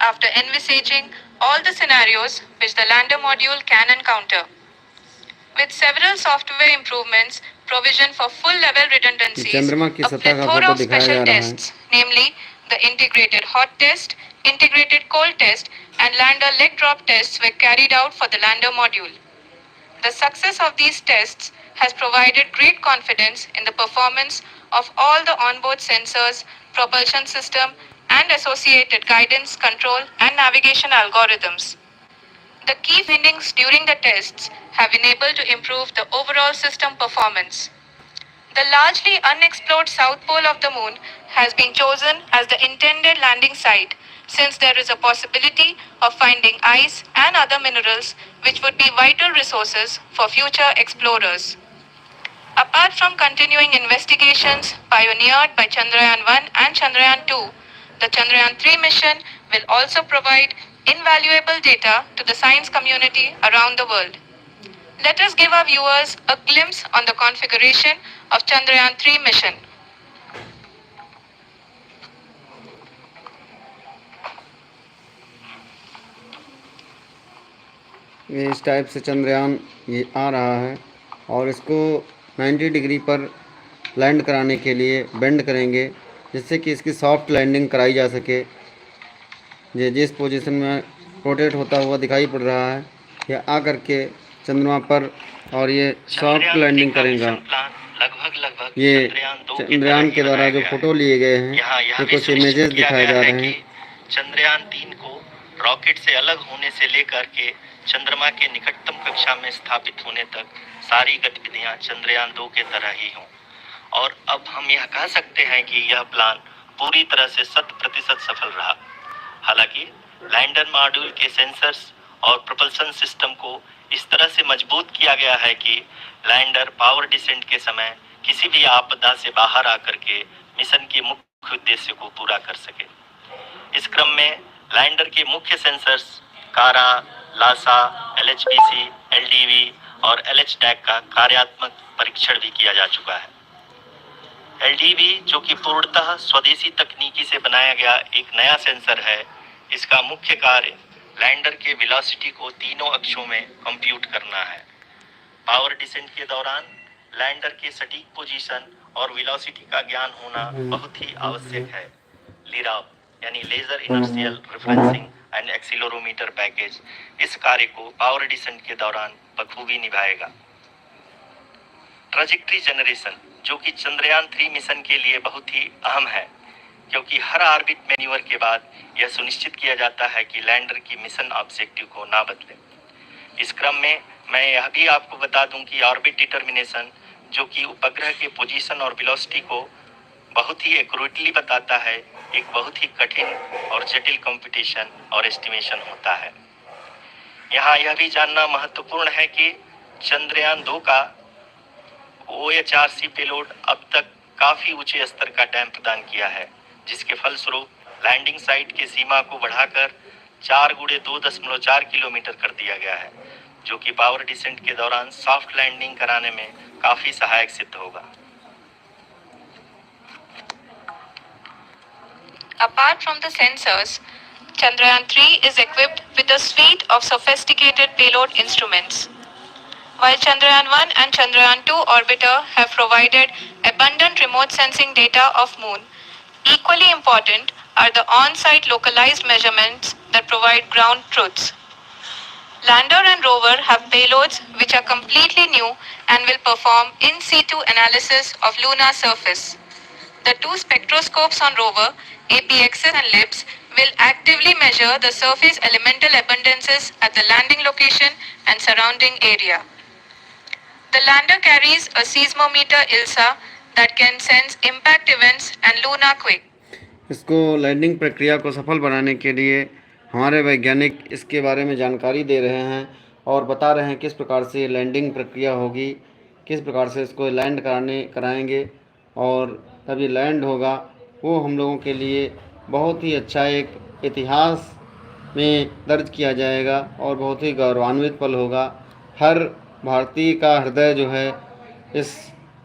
after envisaging all the scenarios which the lander module can encounter. With several software improvements, provision for full level redundancies, चंद्रमा की a सतह का plethora photo of दिखाया special जा रहा है। tests, namely the integrated hot test, integrated cold test, and lander leg drop tests were carried out for the lander module. The success of these tests has provided great confidence in the performance of all the onboard sensors, propulsion system, and associated guidance, control, and navigation algorithms. The key findings during the tests have enabled to improve the overall system performance. The largely unexplored south pole of the moon has been chosen as the intended landing site since there is a possibility of finding ice and other minerals which would be vital resources for future explorers. Apart from continuing investigations pioneered by Chandrayaan 1 and Chandrayaan 2, the Chandrayaan 3 mission will also provide invaluable data to the science community around the world. Let us give our viewers a glimpse on the configuration of Chandrayaan 3 mission. ये इस type से चंद्रयान ये आ रहा है और इसको 90 degree पर land कराने के लिए बेंड करेंगे जिससे कि इसकी सॉफ्ट लैंडिंग कराई जा सके। ये जिस पोजीशन में रोटेट होता हुआ दिखाई पड़ रहा है यह आ करके चंद्रमा पर और ये सॉफ्ट लैंडिंग करेगा। ये चंद्रयान के द्वारा जो फोटो लिए गए हैं ये कुछ इमेजेस दिखाए जा रहे हैं। चंद्रयान 3 को रॉकेट से अलग होने से लेकर के चंद्रमा के निकटतम कक्षा में स्थापित होने तक सारी गतिविधियां चंद्रयान 2 के तरह ही हों और अब हम यह कह सकते हैं कि यह प्लान पूरी तरह से 100% सफल रहा। हालांकि लैंडर मॉड्यूल के सेंसर्स और प्रोपल्शन सिस्टम को इस तरह से मजबूत किया गया है कि लैंडर पावर डिसेंट के समय किसी भी आपदा से बाहर आकर के मिशन के मुख्य उद्देश्य को पूरा कर सके। इस क्रम में लैंडर के मुख्य सेंसर्स कारा, लासा, LHPC, LDV और LHTAC का कार्यात्मक परीक्षण भी किया जा चुका है। LDV जो कि पूर्णतः स्वदेशी तकनीकी से बनाया गया एक नया सेंसर है, इसका मुख्य कार्य लैंडर के वेलोसिटी को तीनों अक्षों में कंप्यूट करना है। पावर डिसेंट के दौरान लैंडर के सटीक पोजीशन और वेलोसिटी का ज्ञान होना बहुत ही आवश्यक है। लिराव यानी laser inertial referencing and accelerometer package इस कार्य को पावर डिसेंट के दौरान बखूबी निभाएगा। ट्रैजेक्टरी जनरेशन जो कि चंद्रयान 3 मिशन के लिए बहुत ही अहम है क्योंकि हर ऑर्बिट मैन्यूवर के बाद यह सुनिश्चित किया जाता है कि लैंडर की मिशन ऑब्जेक्टिव को ना बदले। इस क्रम में मैं यह भी आपको बता दूं कि ऑर्बिट डिटर्मिनेशन जो कि उपग्रह के पोजीशन और वेलोसिटी को बहुत ही एक्यूरेटली बताता है, एक बहुत ही कठिन और जटिल कंप्यूटेशन और एस्टिमेशन होता है। यहाँ यह भी जानना महत्वपूर्ण है कि चंद्रयान 2 का OHRC पेलोड अब तक काफी ऊंचे स्तर का डैम प्रदान किया है, जिसके फलस्वरूप लैंडिंग साइट की सीमा को बढ़ाकर 4 × 2.4 किलोमीटर कर दिया गया है, जो कि पावर डिसेंट के दौरान सॉफ्ट लैंडिंग कराने में काफी सहायक सिद्ध होगा। Apart from the sensors, Chandrayaan 3 is equipped with a suite of sophisticated payload instruments. While Chandrayaan 1 and Chandrayaan 2 orbiter have provided abundant remote sensing data of Moon, equally important are the on-site localized measurements that provide ground truths. Lander and rover have payloads which are completely new and will perform in situ analysis of lunar surface. The two spectroscopes on rover, APXs and LIBS, will actively measure the surface elemental abundances at the landing location and surrounding area. The lander carries a seismometer ILSA that can sense impact events and lunar quake. इसको landing प्रक्रिया को सफल बनाने के लिए हमारे वैज्ञानिक इसके बारे में जानकारी दे रहे हैं और बता रहे हैं किस प्रकार से लैंडिंग प्रक्रिया होगी, किस प्रकार से इसको लैंड कराएंगे और तभी लैंड होगा। वो हम लोगों के लिए बहुत ही अच्छा एक इतिहास में दर्ज किया जाएगा और बहुत ही गौरवान्वित पल होगा। हर भारतीय का हृदय जो है इस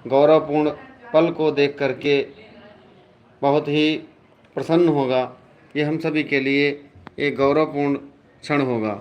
गौरवपूर्ण पल को देख करके बहुत ही प्रसन्न होगा। ये हम सभी के लिए एक गौरवपूर्ण क्षण होगा।